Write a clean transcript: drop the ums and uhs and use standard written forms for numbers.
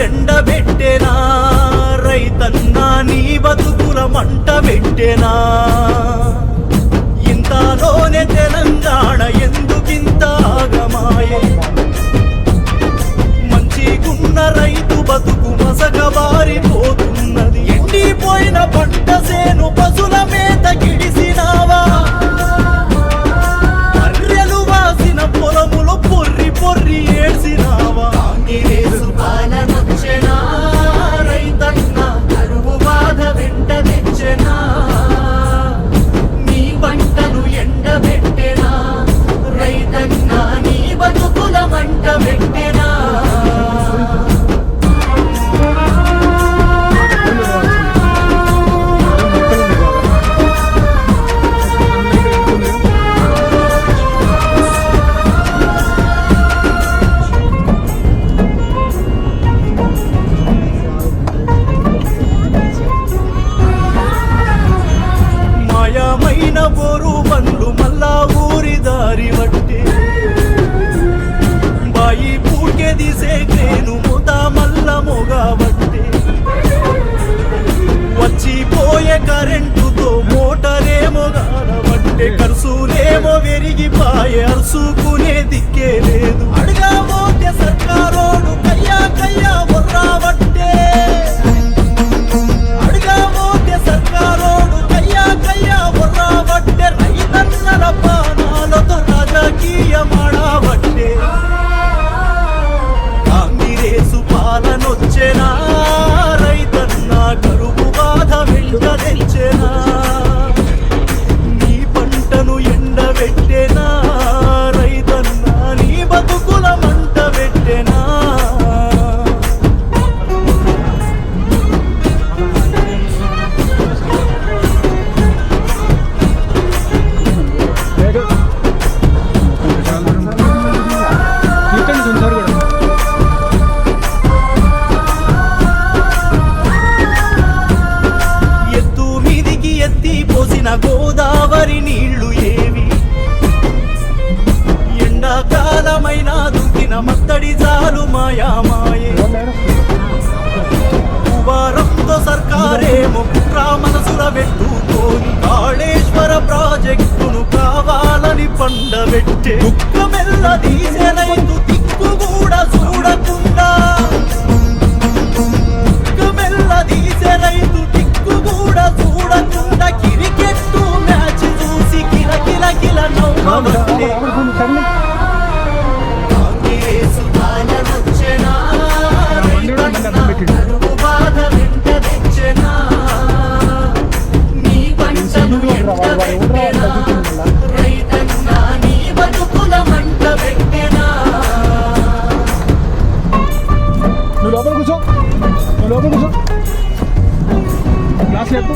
ఎండబెట్టెనా రైతన్నా నీ బతుకుల మంట పెట్టెనా ఇంతలోనే తెలంగాణ ఎందుకింత ఆగమాయే మంచిగున్న రైతు బతుకు మసకబారిపోతున్నది ఎండిపోయిన పంట సేను పశుల మేత గిడిసినావా అర్రెలు వాసిన పొలములు పొర్రి పొర్రి ఏడ్సినావా కాంగ్రెసు పాలనొచ్చెనా రైతన్న కరువు బాధ వెంట తెచ్చెనా నీ పంటను ఎండబెట్టెనా రైతన్న నీ బతుకుల మంట పెట్టెనా మాయమైన బోరు బండ్లు మళ్ళా ఊరి దారి వట్టే బాయి పూకే దిసే క్రేను ముత మల్ల మొగబట్టే వచ్చిపోయే కరెంటుతో మోటరేమో గాలబట్టే ఖర్చులేమో వెరిగిపాయే అరుసుకునే దిక్కే లేదు అడగబోతే సర్కారోడు కయ్యా కయ్యా బొర్రాబట్టే అడగబోతే సర్కారోడు కయ్యా కయ్యా బొర్రాబట్టే రైతన్నల పానాలతో రాజకీయమాడబట్టే కాంగ్రెసు పాలనొచ్చెనా రైతన్న కరువు బాధ వెంట తెచ్చెనా నీ పంటను ఎండబెట్టెనా రైతన్న నీ బతుకుల మంట పెట్టెనా ఎత్తు మీదికి ఎత్తి పోసిన గోదావరి నీళ్లు ఏవి ఎండాకాలమైన దుంకిన మత్తడి జాలు మాయామాయే వారంతో సర్కారేమో కుట్ర మనసుల పెట్టుకోని కాళేశ్వర ప్రాజెక్టును కావాలని పండబెట్టే దుఃఖమెల్ల తీసే రైతు దిక్కు కూడా చూడకుండా దుఃఖమెల్ల తీసే రైతు దిక్కు కూడా చూడకుండా క్రికెట్టు మ్యాచ్ చూసి కిల కిల కిల నవ్వబట్టే కాంగ్రెసు పాలనొచ్చెనా రైతన్న కరువు బాధ వెంట తెచ్చెనా నీ పంటను ఎండబెట్టెనా రైతన్న నీ బతుకుల మంట పెట్టెనా నువ్వు లోపల కూర్చో గ్లాస్ చెప్పు